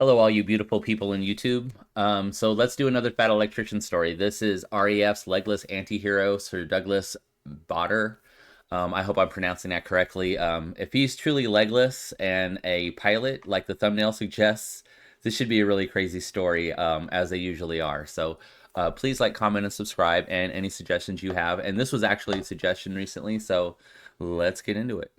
Hello, all you beautiful people in YouTube. So let's do another Fat Electrician story. This is RAF's Legless Antihero, Sir Douglas Botter. I hope I'm pronouncing that correctly. If he's truly legless and a pilot, like the thumbnail suggests, this should be a really crazy story, as they usually are. So please like, comment, and subscribe, and any suggestions you have. And this was actually a suggestion recently, so let's get into it.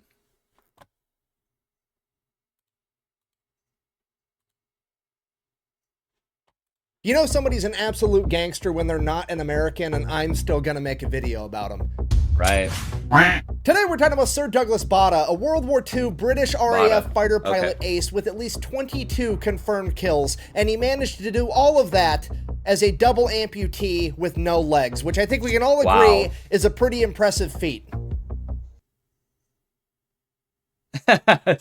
You know somebody's an absolute gangster when they're not an American, and I'm still gonna make a video about them. Right. Today we're talking about Sir Douglas Botta, a World War II British RAF fighter pilot ace with at least 22 confirmed kills, and he managed to do all of that as a double amputee with no legs, which I think we can all agree is a pretty impressive feat.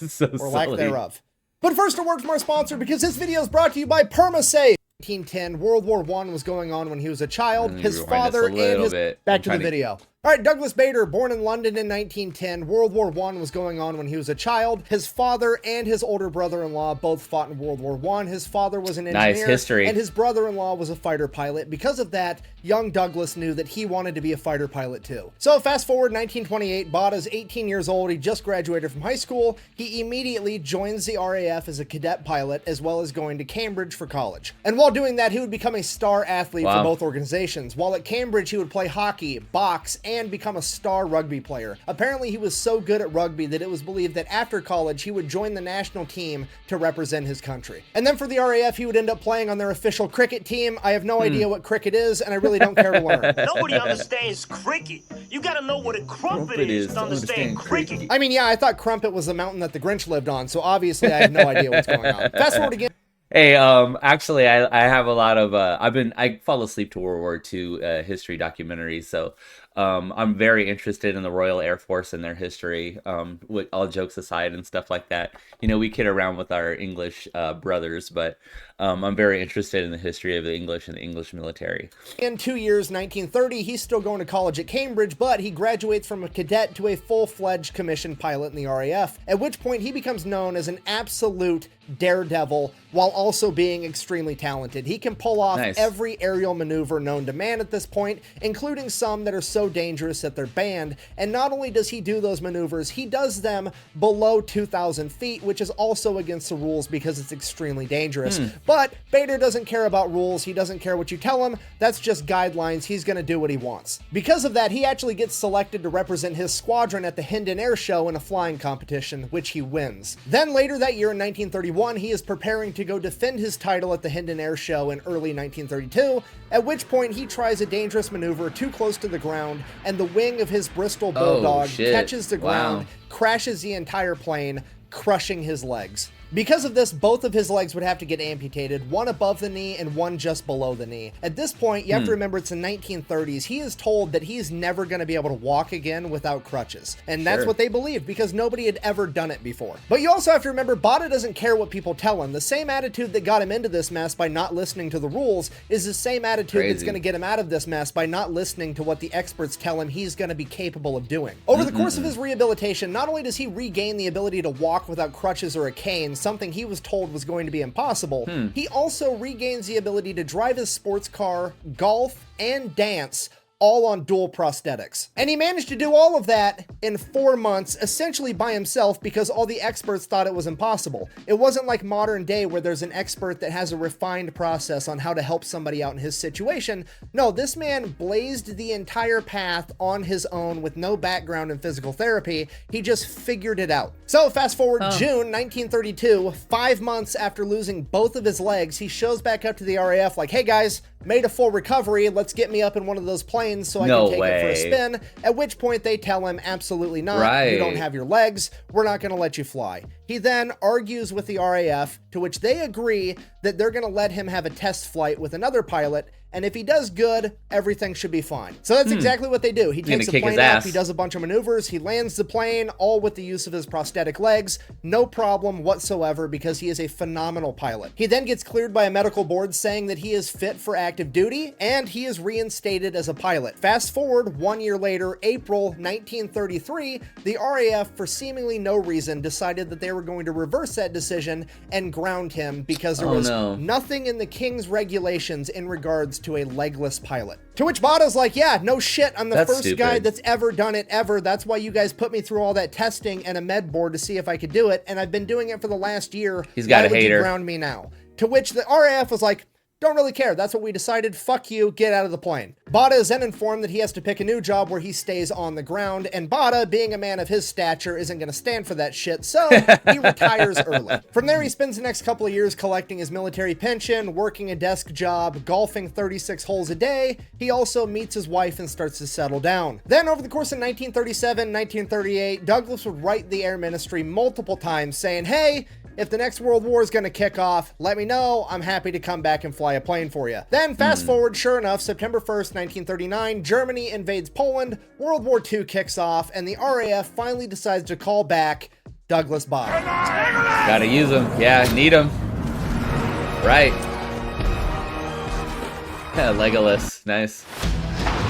So or lack thereof. But first, a word from our sponsor, because this video is brought to you by PermaSafe. 1910, World War I was going on when he was a child. His father and his... Back to the video. All right, Douglas Bader, born in London in 1910. World War I was going on when he was a child. His father and his older brother-in-law both fought in World War I. His father was an engineer. Nice history. And his brother-in-law was a fighter pilot. Because of that, young Douglas knew that he wanted to be a fighter pilot too. So fast forward 1928, Botta's 18 years old. He just graduated from high school. He immediately joins the RAF as a cadet pilot, as well as going to Cambridge for college. And while doing that, he would become a star athlete for both organizations. While at Cambridge, he would play hockey, box, and become a star rugby player. Apparently, he was so good at rugby that it was believed that after college, he would join the national team to represent his country. And then for the RAF, he would end up playing on their official cricket team. I have no idea what cricket is, and I really don't care to learn. Nobody understands cricket. You gotta know what a crumpet is to understand cricket. I mean, yeah, I thought Crumpet was the mountain that the Grinch lived on, so obviously I have no idea what's going on. Fast forward again. Hey, actually, I have a lot of, I fall asleep to World War II history documentaries, so I'm very interested in the Royal Air Force and their history, with all jokes aside and stuff like that. You know, we kid around with our English brothers, but I'm very interested in the history of the English and the English military. In 2 years, 1930, he's still going to college at Cambridge, but he graduates from a cadet to a full-fledged commissioned pilot in the RAF, at which point he becomes known as an absolute daredevil while also being extremely talented. He can pull off every aerial maneuver known to man at this point, including some that are so dangerous that they're banned. And not only does he do those maneuvers, he does them below 2,000 feet, which is also against the rules because it's extremely dangerous. But Bader doesn't care about rules. He doesn't care what you tell him. That's just guidelines. He's going to do what he wants. Because of that, he actually gets selected to represent his squadron at the Hendon Air Show in a flying competition, which he wins. Then later that year in 1931, he is preparing to go defend his title at the Hendon Air Show in early 1932, at which point he tries a dangerous maneuver too close to the ground, and the wing of his Bristol Bulldog catches the ground, crashes the entire plane, crushing his legs. Because of this, both of his legs would have to get amputated, one above the knee and one just below the knee. At this point, you have to remember it's the 1930s. He is told that he's never going to be able to walk again without crutches. And that's what they believed because nobody had ever done it before. But you also have to remember, Botta doesn't care what people tell him. The same attitude that got him into this mess by not listening to the rules is the same attitude that's going to get him out of this mess by not listening to what the experts tell him he's going to be capable of doing. Over the course of his rehabilitation, not only does he regain the ability to walk without crutches or a cane, something he was told was going to be impossible, he also regains the ability to drive his sports car, golf, and dance, all on dual prosthetics. And he managed to do all of that in 4 months, essentially by himself, because all the experts thought it was impossible. It wasn't like modern day where there's an expert that has a refined process on how to help somebody out in his situation. No, this man blazed the entire path on his own with no background in physical therapy. He just figured it out. So fast forward June 1932, 5 months after losing both of his legs, he shows back up to the RAF like, hey guys, made a full recovery, let's get me up in one of those planes so I can take it for a spin. At which point they tell him, absolutely not, you don't have your legs, we're not going to let you fly. He then argues with the RAF, to which they agree that they're going to let him have a test flight with another pilot, and if he does good, everything should be fine. So that's exactly what they do. He takes the plane up, he does a bunch of maneuvers, he lands the plane, all with the use of his prosthetic legs, no problem whatsoever because he is a phenomenal pilot. He then gets cleared by a medical board saying that he is fit for active duty, and he is reinstated as a pilot. Fast forward 1 year later, April 1933, the RAF, for seemingly no reason, decided that they were going to reverse that decision and ground him because there was nothing in the King's regulations in regards to a legless pilot. To which Bada's like, yeah, no shit, I'm the first guy that's ever done it ever. That's why you guys put me through all that testing and a med board to see if I could do it, and I've been doing it for the last year. He's got a hater. Ground me now. To which the RAF was like, don't really care. That's what we decided. Fuck you. Get out of the plane. Bada is then informed that he has to pick a new job where he stays on the ground, and Bada, being a man of his stature, isn't going to stand for that shit, so he retires early. From there, he spends the next couple of years collecting his military pension, working a desk job, golfing 36 holes a day. He also meets his wife and starts to settle down. Then, over the course of 1937, 1938, Douglas would write the Air Ministry multiple times saying, hey, if the next World War is going to kick off, let me know. I'm happy to come back and fly a plane for you. Then fast forward, sure enough, September 1st, 1939, Germany invades Poland, World War II kicks off, and the RAF finally decides to call back Douglas Bada. Gotta use him. Yeah, need him. Right. Legolas. Nice.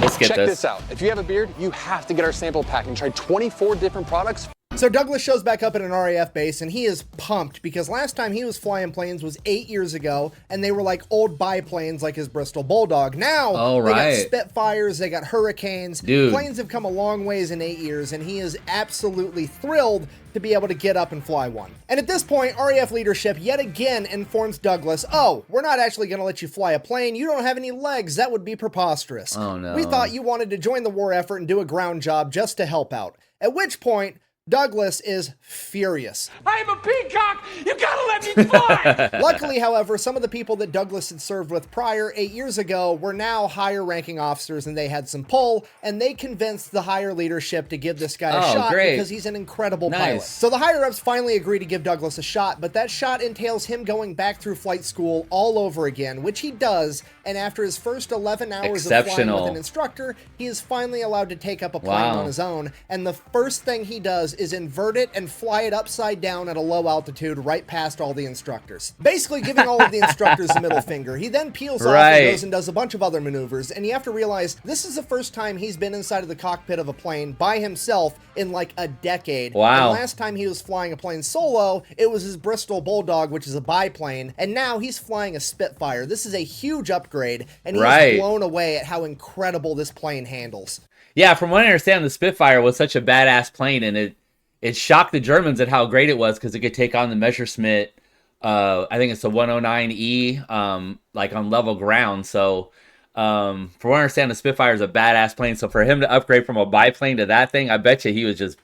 Let's get Check this out. If you have a beard, you have to get our sample pack and try 24 different products. So Douglas shows back up at an RAF base, and he is pumped because last time he was flying planes was 8 years ago, and they were like old biplanes like his Bristol Bulldog. Now, they got Spitfires, they got Hurricanes. Dude. Planes have come a long ways in 8 years, and he is absolutely thrilled to be able to get up and fly one. And at this point, RAF leadership yet again informs Douglas, oh, we're not actually going to let you fly a plane. You don't have any legs. That would be preposterous. Oh, no. We thought you wanted to join the war effort and do a ground job just to help out. At which point, Douglas is furious. I'm a peacock! You gotta let me fly! Luckily, however, some of the people that Douglas had served with prior 8 years ago were now higher ranking officers, and they had some pull, and they convinced the higher leadership to give this guy a shot because he's an incredible pilot. So the higher ups finally agree to give Douglas a shot, but that shot entails him going back through flight school all over again, which he does, and after his first 11 hours of flying with an instructor, he is finally allowed to take up a plane on his own, and the first thing he does is invert it and fly it upside down at a low altitude right past all the instructors. Basically giving all of the instructors the middle finger. He then peels off and goes and does a bunch of other maneuvers, and you have to realize this is the first time he's been inside of the cockpit of a plane by himself in like a decade. Wow. And last time he was flying a plane solo, it was his Bristol Bulldog, which is a biplane, and now he's flying a Spitfire. This is a huge upgrade, and he's blown away at how incredible this plane handles. Yeah, from what I understand, the Spitfire was such a badass plane, and it shocked the Germans at how great it was because it could take on the Messerschmitt. I think it's the 109E, like on level ground. So, from what I understand, the Spitfire is a badass plane. So for him to upgrade from a biplane to that thing, I bet you he was just.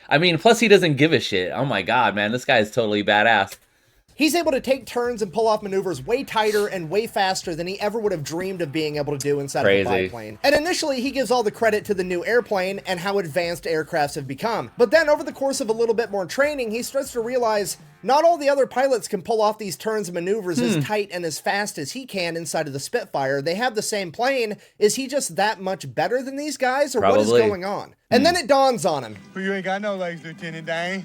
I mean, plus he doesn't give a shit. Oh my god, man, this guy is totally badass. He's able to take turns and pull off maneuvers way tighter and way faster than he ever would have dreamed of being able to do inside of a biplane. And initially, he gives all the credit to the new airplane and how advanced aircrafts have become. But then, over the course of a little bit more training, he starts to realize not all the other pilots can pull off these turns and maneuvers as tight and as fast as he can inside of the Spitfire. They have the same plane. Is he just that much better than these guys, or what is going on? And then it dawns on him. Well, you ain't got no legs, Lieutenant Dane.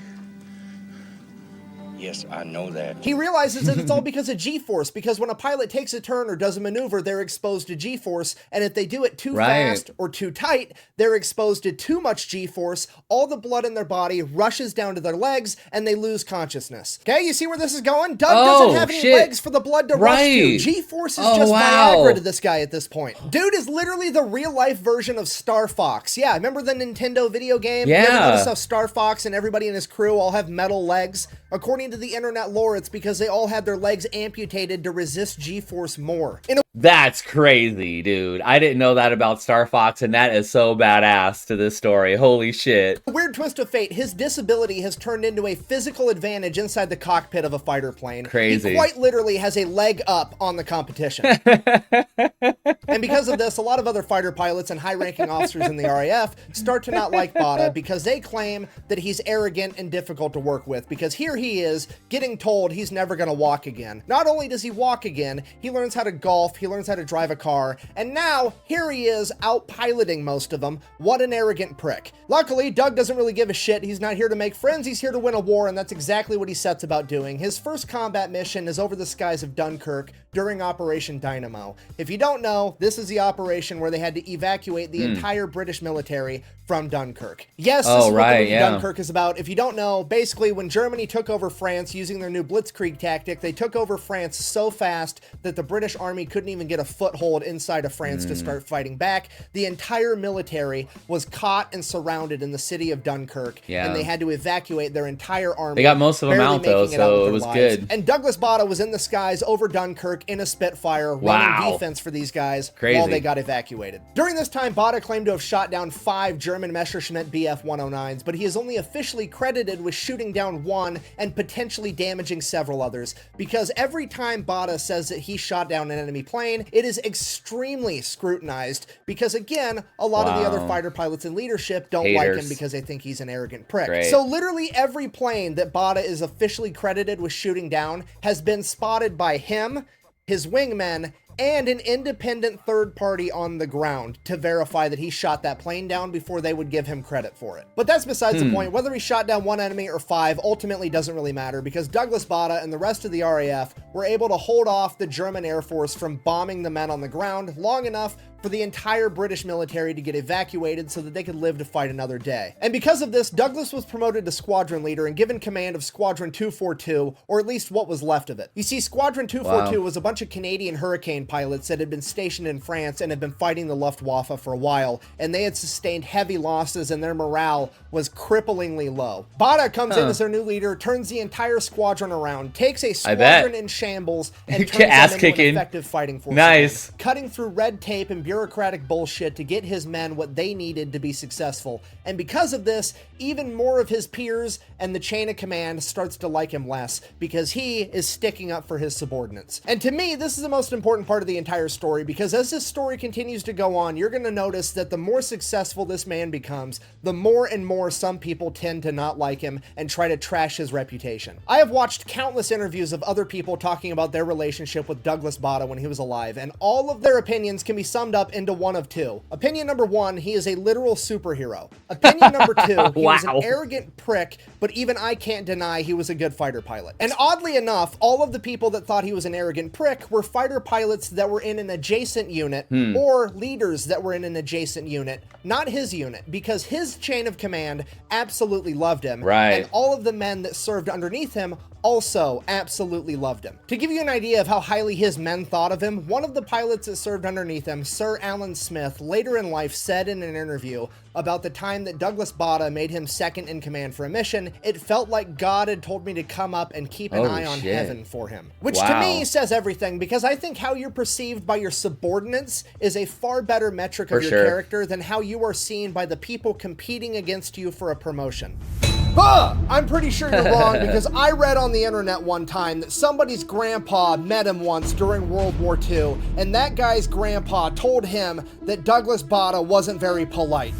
Yes, I know that. He realizes that it's all because of G-force, because when a pilot takes a turn or does a maneuver, they're exposed to G-force, and if they do it too fast or too tight, they're exposed to too much G-force, all the blood in their body rushes down to their legs, and they lose consciousness. Okay, you see where this is going? Doug doesn't have any legs for the blood to rush to. G-force is just Viagra to this guy at this point. Dude is literally the real-life version of Star Fox. Yeah, remember the Nintendo video game? Yeah. You ever notice how Star Fox and everybody in his crew all have metal legs? According to the internet lore, it's because they all had their legs amputated to resist G-force more. That's crazy, dude. I didn't know that about Star Fox, and that is so badass to this story. Holy shit. A weird twist of fate, his disability has turned into a physical advantage inside the cockpit of a fighter plane. Crazy. He quite literally has a leg up on the competition. And because of this, a lot of other fighter pilots and high-ranking officers in the RAF start to not like Bada because they claim that he's arrogant and difficult to work with, because here he is getting told he's never going to walk again. Not only does he walk again, he learns how to golf, he he learns how to drive a car, and now here he is out piloting most of them. What an arrogant prick. Luckily, Doug doesn't really give a shit. He's not here to make friends, he's here to win a war, and that's exactly what he sets about doing. His first combat mission is over the skies of Dunkirk during Operation Dynamo. If you don't know, this is the operation where they had to evacuate the entire British military from Dunkirk. Yes, this is what the movie Dunkirk is about. If you don't know, basically when Germany took over France using their new Blitzkrieg tactic, they took over France so fast that the British army couldn't even get a foothold inside of France to start fighting back. The entire military was caught and surrounded in the city of Dunkirk, and they had to evacuate their entire army. They got most of them out though, so it was good. And Douglas Bader was in the skies over Dunkirk in a Spitfire, running defense for these guys while they got evacuated. During this time, Bader claimed to have shot down 5 German Messerschmitt Bf-109s, but he is only officially credited with shooting down 1 and potentially damaging several others, because every time Bader says that he shot down an enemy plane, it is extremely scrutinized, because again, a lot of the other fighter pilots in leadership don't like him because they think he's an arrogant prick. So literally every plane that Bader is officially credited with shooting down has been spotted by him, his wingmen, and an independent third party on the ground to verify that he shot that plane down before they would give him credit for it. But that's besides the point. Whether he shot down 1 enemy or 5 ultimately doesn't really matter, because Douglas Bader and the rest of the RAF were able to hold off the German Air Force from bombing the men on the ground long enough for the entire British military to get evacuated so that they could live to fight another day. And because of this, Douglas was promoted to squadron leader and given command of Squadron 242, or at least what was left of it. You see, Squadron 242 was a bunch of Canadian Hurricane pilots that had been stationed in France and had been fighting the Luftwaffe for a while, and they had sustained heavy losses and their morale was cripplingly low. Bader comes in as their new leader, turns the entire squadron around, takes a squadron in shambles, and turns them into an effective fighting force. Nice. Cutting through red tape and bureaucratic bullshit to get his men what they needed to be successful. And because of this, even more of his peers and the chain of command starts to like him less, because he is sticking up for his subordinates. And to me, this is the most important part of the entire story, because as this story continues to go on, you're going to notice that the more successful this man becomes, the more and more some people tend to not like him and try to trash his reputation. I have watched countless interviews of other people talking about their relationship with Douglas Bader when he was alive, and all of their opinions can be summed up into one of two. Opinion number 1, he is a literal superhero. Opinion number 2, he was an arrogant prick, but even I can't deny he was a good fighter pilot. And oddly enough, all of the people that thought he was an arrogant prick were fighter pilots that were in an adjacent unit, or leaders that were in an adjacent unit, not his unit, because his chain of command absolutely loved him, and all of the men that served underneath him also absolutely loved him. To give you an idea of how highly his men thought of him, one of the pilots that served underneath him, Sir Alan Smith, later in life said in an interview about the time that Douglas Bader made him second in command for a mission, "It felt like God had told me to come up and keep an eye on heaven for him." Which to me says everything, because I think how you're perceived by your subordinates is a far better metric of your character than how you are seen by the people competing against you for a promotion. I'm pretty sure you're wrong, because I read on the internet one time that somebody's grandpa met him once during World War II, and that guy's grandpa told him that Douglas Bader wasn't very polite.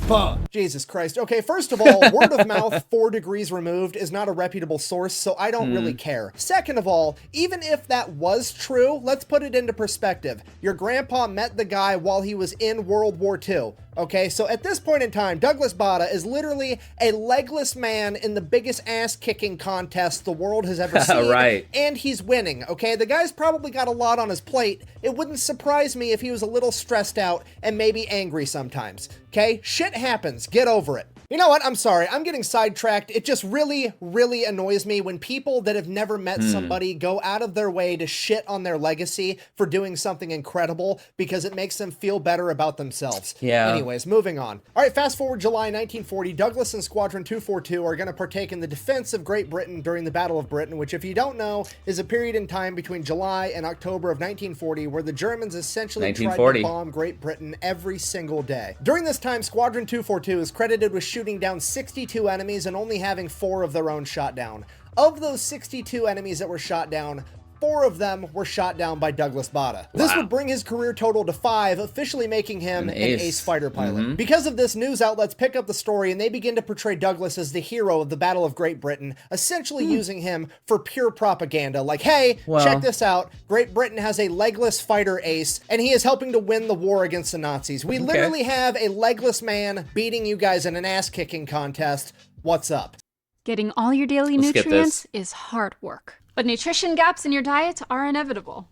Jesus Christ. Okay, first of all, word of mouth 4 degrees removed is not a reputable source, so I don't really care. Second of all, even if that was true, let's put it into perspective. Your grandpa met the guy while he was in World War II. Okay, so at this point in time, Douglas Bader is literally a legless man in the biggest ass-kicking contest the world has ever seen, and he's winning, okay? The guy's probably got a lot on his plate. It wouldn't surprise me if he was a little stressed out and maybe angry sometimes, okay? Shit happens. Get over it. You know what? I'm sorry. I'm getting sidetracked. It just really, really annoys me when people that have never met somebody go out of their way to shit on their legacy for doing something incredible because it makes them feel better about themselves. Anyways, moving on. All right, fast forward July 1940. Douglas and Squadron 242 are going to partake in the defense of Great Britain during the Battle of Britain, which, if you don't know, is a period in time between July and October of 1940 where the Germans essentially tried to bomb Great Britain every single day. During this time, Squadron 242 is credited with shooting down 62 enemies and only having 4 of their own shot down. Of those 62 enemies that were shot down, 4 of them were shot down by Douglas Bader. This would bring his career total to 5, officially making him an ace fighter pilot. Because of this, news outlets pick up the story and they begin to portray Douglas as the hero of the Battle of Great Britain, essentially using him for pure propaganda. Like, hey, check this out. Great Britain has a legless fighter ace, and he is helping to win the war against the Nazis. We literally have a legless man beating you guys in an ass-kicking contest. What's up? Getting all your daily nutrients is hard work, but nutrition gaps in your diet are inevitable.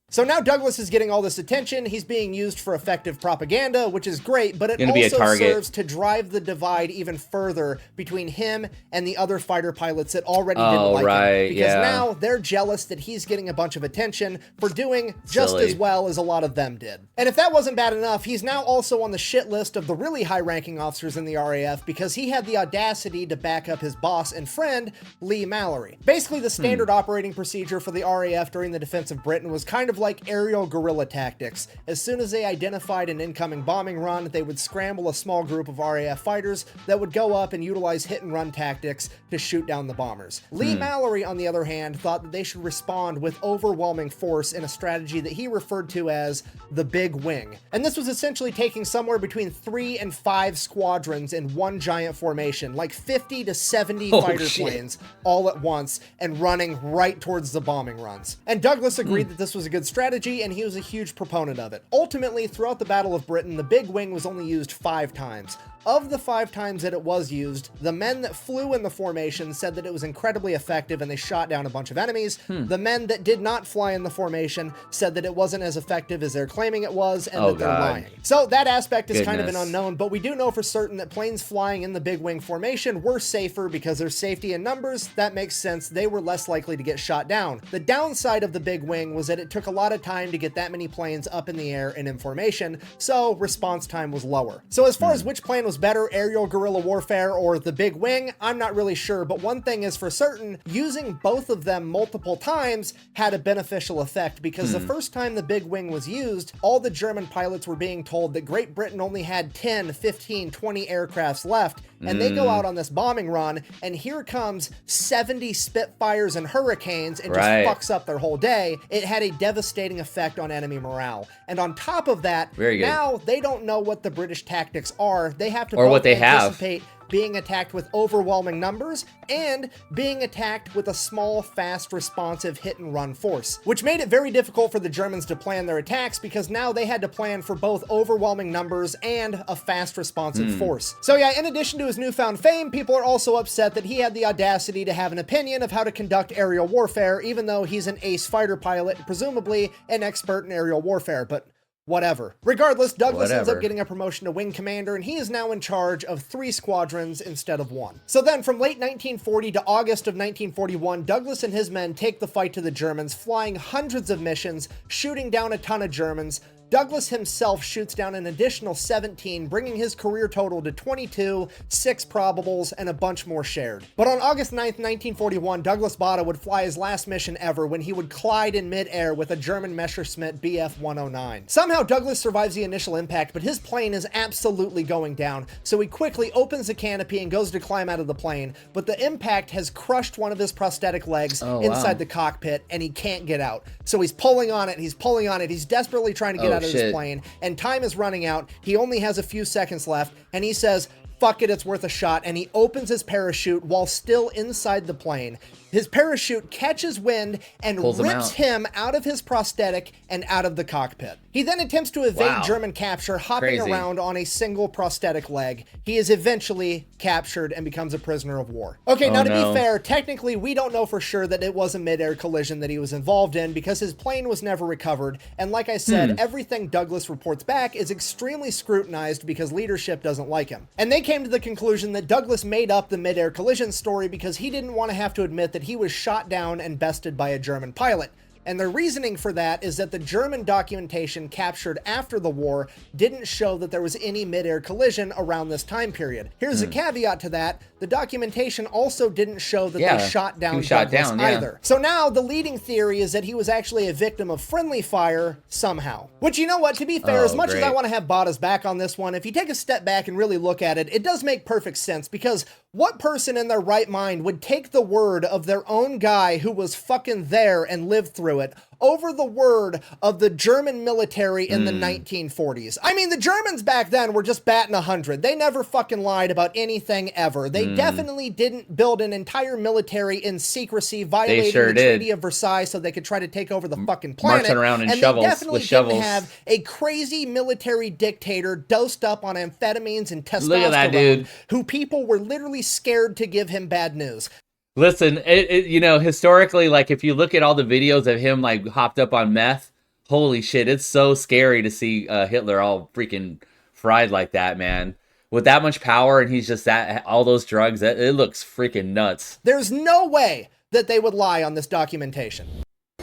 So now Douglas is getting all this attention. He's being used for effective propaganda, which is great, but it also serves to drive the divide even further between him and the other fighter pilots that already didn't like him. Because now they're jealous that he's getting a bunch of attention for doing just as well as a lot of them did. And if that wasn't bad enough, he's now also on the shit list of the really high-ranking officers in the RAF because he had the audacity to back up his boss and friend, Lee Mallory. Basically, the standard operating procedure for the RAF during the defense of Britain was kind of like aerial guerrilla tactics. As soon as they identified an incoming bombing run, they would scramble a small group of RAF fighters that would go up and utilize hit-and-run tactics to shoot down the bombers. Lee Mallory, on the other hand, thought that they should respond with overwhelming force in a strategy that he referred to as the Big Wing. And this was essentially taking somewhere between 3 and 5 squadrons in one giant formation, like 50 to 70 fighter planes all at once, and running right towards the bombing runs. And Douglas agreed that this was a good strategy, and he was a huge proponent of it. Ultimately, throughout the Battle of Britain, the Big Wing was only used 5 times. Of the 5 times that it was used, the men that flew in the formation said that it was incredibly effective and they shot down a bunch of enemies. The men that did not fly in the formation said that it wasn't as effective as they're claiming it was and that they're lying. So that aspect is kind of an unknown, but we do know for certain that planes flying in the Big Wing formation were safer because there's safety in numbers. That makes sense. They were less likely to get shot down. The downside of the Big Wing was that it took a lot of time to get that many planes up in the air and in formation, so response time was lower. So as far as which plane was better, aerial guerrilla warfare or the Big Wing, I'm not really sure, but one thing is for certain, using both of them multiple times had a beneficial effect because the first time the Big Wing was used, all the German pilots were being told that Great Britain only had 10, 15, 20 aircrafts left, and they go out on this bombing run, and here comes 70 Spitfires and Hurricanes and just fucks up their whole day. It had a devastating effect on enemy morale. And on top of that, now they don't know what the British tactics are. They have to both anticipate being attacked with overwhelming numbers and being attacked with a small, fast, responsive hit-and-run force, which made it very difficult for the Germans to plan their attacks because now they had to plan for both overwhelming numbers and a fast, responsive force. So yeah, in addition to his newfound fame, people are also upset that he had the audacity to have an opinion of how to conduct aerial warfare, even though he's an ace fighter pilot, presumably an expert in aerial warfare, but whatever. Regardless, Douglas ends up getting a promotion to wing commander, and he is now in charge of 3 squadrons instead of 1. So then, from late 1940 to August of 1941, Douglas and his men take the fight to the Germans, flying hundreds of missions, shooting down a ton of Germans. Douglas himself shoots down an additional 17, bringing his career total to 22, 6 probables, and a bunch more shared. But on August 9th, 1941, Douglas Bader would fly his last mission ever when he would collide in mid-air with a German Messerschmitt Bf-109. Somehow Douglas survives the initial impact, but his plane is absolutely going down, so he quickly opens the canopy and goes to climb out of the plane, but the impact has crushed one of his prosthetic legs inside the cockpit, and he can't get out. So he's pulling on it, he's desperately trying to get out of his plane, and time is running out. He only has a few seconds left, and he says, fuck it, it's worth a shot, and he opens his parachute while still inside the plane. His parachute catches wind and rips him out of his prosthetic and out of the cockpit. He then attempts to evade German capture, hopping around on a single prosthetic leg. He is eventually captured and becomes a prisoner of war. Okay, now to be fair, technically we don't know for sure that it was a mid-air collision that he was involved in because his plane was never recovered, and like I said, everything Douglas reports back is extremely scrutinized because leadership doesn't like him. And they came to the conclusion that Douglas made up the mid-air collision story because he didn't want to have to admit that he was shot down and bested by a German pilot. And the reasoning for that is that the German documentation captured after the war didn't show that there was any mid-air collision around this time period. Here's a caveat to that. The documentation also didn't show that they shot down Douglas either. So now the leading theory is that he was actually a victim of friendly fire somehow. Which, you know what, to be fair, as much as I want to have Bader's back on this one, if you take a step back and really look at it, it does make perfect sense because What person in their right mind would take the word of their own guy who was fucking there and lived through it over the word of the German military in the 1940s? I mean, the Germans back then were just batting 100. They never fucking lied about anything ever. They definitely didn't build an entire military in secrecy, violating the Treaty of Versailles so they could try to take over the fucking planet. Marching around in and shovels, they definitely with shovels. didn't have a crazy military dictator dosed up on amphetamines and testosterone, Look at that dude, who people were literally scared to give him bad news. Listen, historically, like, if you look at all the videos of him, like, hopped up on meth, holy shit, it's so scary to see Hitler all freaking fried like that, man. With that much power, and he's just all those drugs, it looks freaking nuts. There's no way that they would lie on this documentation.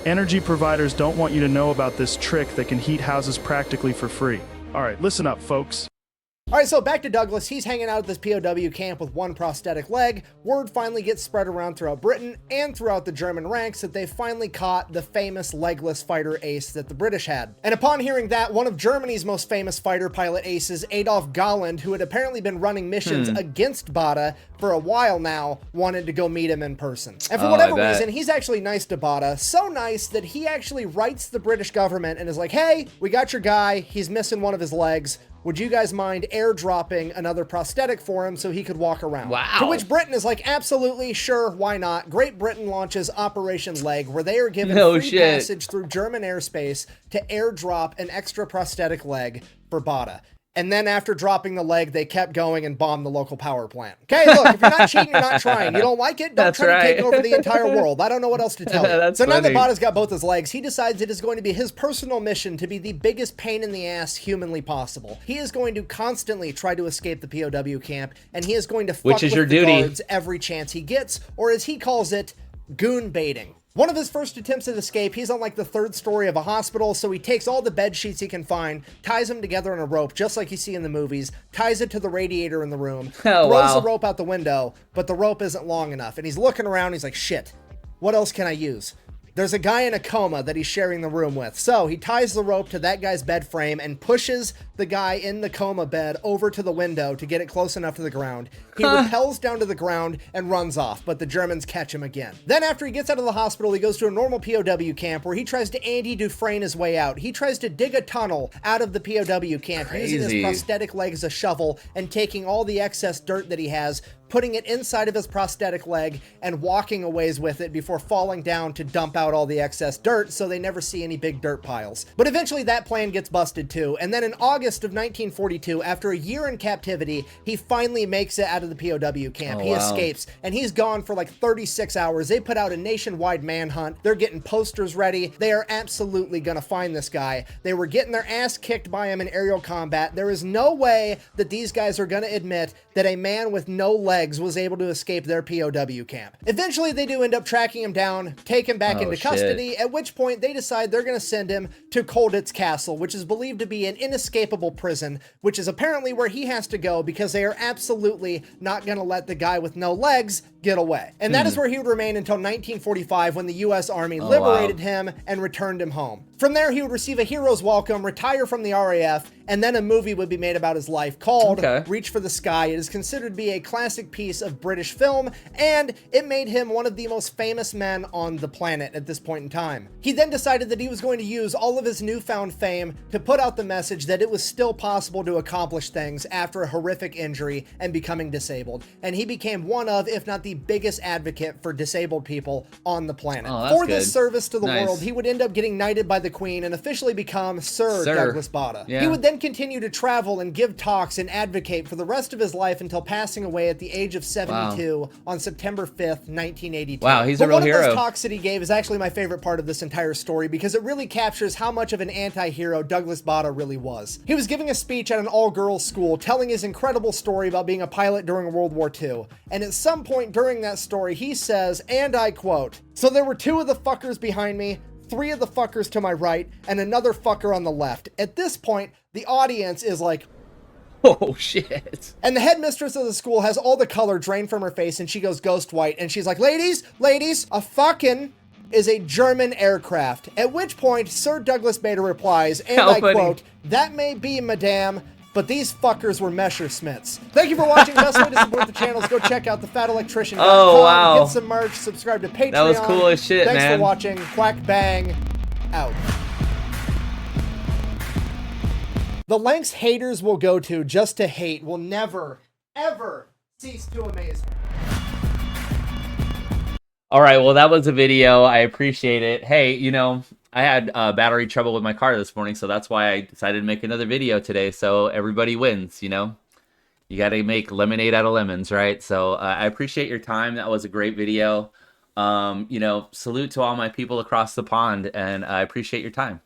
Energy providers don't want you to know about this trick that can heat houses practically for free. All right, listen up, folks. All right, so back to Douglas. He's hanging out at this POW camp with one prosthetic leg. Word finally gets spread around throughout Britain and throughout the German ranks that they finally caught the famous legless fighter ace that the British had. And upon hearing that, one of Germany's most famous fighter pilot aces, Adolf Galland, who had apparently been running missions against Bada for a while now, wanted to go meet him in person. And for whatever reason, he's actually nice to Bada. So nice that he actually writes the British government and is like, hey, we got your guy. He's missing one of his legs. Would you guys mind airdropping another prosthetic for him so he could walk around? Wow. To which Britain is like, absolutely, sure, why not? Great Britain launches Operation Leg, where they are given free passage through German airspace to airdrop an extra prosthetic leg for Bada. And then after dropping the leg, they kept going and bombed the local power plant. Okay, look, if you're not cheating, you're not trying. You don't like it? Don't try to take over the entire world. I don't know what else to tell you. So now that Bada's got both his legs, he decides it is going to be his personal mission to be the biggest pain in the ass humanly possible. He is going to constantly try to escape the POW camp, and he is going to fuck with the guards every chance he gets, or as he calls it, goon baiting. One of his first attempts at escape, he's on like the third story of a hospital, so he takes all the bed sheets he can find, ties them together in a rope, just like you see in the movies, ties it to the radiator in the room, throws the rope out the window, but the rope isn't long enough. And he's looking around, he's like, shit, what else can I use? There's a guy in a coma that he's sharing the room with. So he ties the rope to that guy's bed frame and pushes the guy in the coma bed over to the window to get it close enough to the ground. He rappels down to the ground and runs off, but the Germans catch him again. Then after he gets out of the hospital, he goes to a normal POW camp where he tries to Andy Dufresne his way out. He tries to dig a tunnel out of the POW camp using his prosthetic leg as a shovel and taking all the excess dirt that he has, putting it inside of his prosthetic leg and walking a ways with it before falling down to dump out all the excess dirt so they never see any big dirt piles. But eventually that plan gets busted too, and then in August of 1942, after a year in captivity, he finally makes it out of the POW camp. He escapes, and he's gone for like 36 hours. They put out a nationwide manhunt. They're getting posters ready. They are absolutely gonna find this guy. They were getting their ass kicked by him in aerial combat. There is no way that these guys are gonna admit that a man with no legs was able to escape their POW camp. Eventually, they do end up tracking him down, take him back into custody, at which point they decide they're going to send him to Colditz Castle, which is believed to be an inescapable prison, which is apparently where he has to go because they are absolutely not going to let the guy with no legs get away. And that is where he would remain until 1945 when the U.S. Army liberated him and returned him home. From there, he would receive a hero's welcome, retire from the RAF, and then a movie would be made about his life called Reach for the Sky. It is considered to be a classic piece of British film, and it made him one of the most famous men on the planet at this point in time. He then decided that he was going to use all of his newfound fame to put out the message that it was still possible to accomplish things after a horrific injury and becoming disabled. And he became one of, if not the biggest advocate for disabled people on the planet. For this service to the world, he would end up getting knighted by the Queen and officially become Sir Douglas Bada. He would then continue to travel and give talks and advocate for the rest of his life until passing away at the age of 72 on September 5th, 1982. Wow, he's a real hero. One of those talks that he gave is actually my favorite part of this entire story because it really captures how much of an anti-hero Douglas Bada really was. He was giving a speech at an all-girls school telling his incredible story about being a pilot during World War II. And at some point during that story, he says, and I quote, "So there were 2 of the fuckers behind me, 3 of the fuckers to my right, and another fucker on the left." At this point, the audience is like, oh shit. And the headmistress of the school has all the color drained from her face and she goes ghost white and she's like, ladies, a fucking is a German aircraft. At which point, Sir Douglas Bada replies, and I quote, "That may be, madame, but these fuckers were Messersmiths. Thank you for watching. Best way to support the channel is go check out thefatelectrician.com. Oh, wow. Get some merch, subscribe to Patreon. That was cool as shit, Thanks man. for watching. Quack bang, out. The lengths haters will go to just to hate will never, ever cease to amaze me. All right, well, that was a video. I appreciate it. Hey, you know, I had battery trouble with my car this morning, so that's why I decided to make another video today, so everybody wins, you know? You got to make lemonade out of lemons, right? So I appreciate your time. That was a great video. You know, salute to all my people across the pond, and I appreciate your time.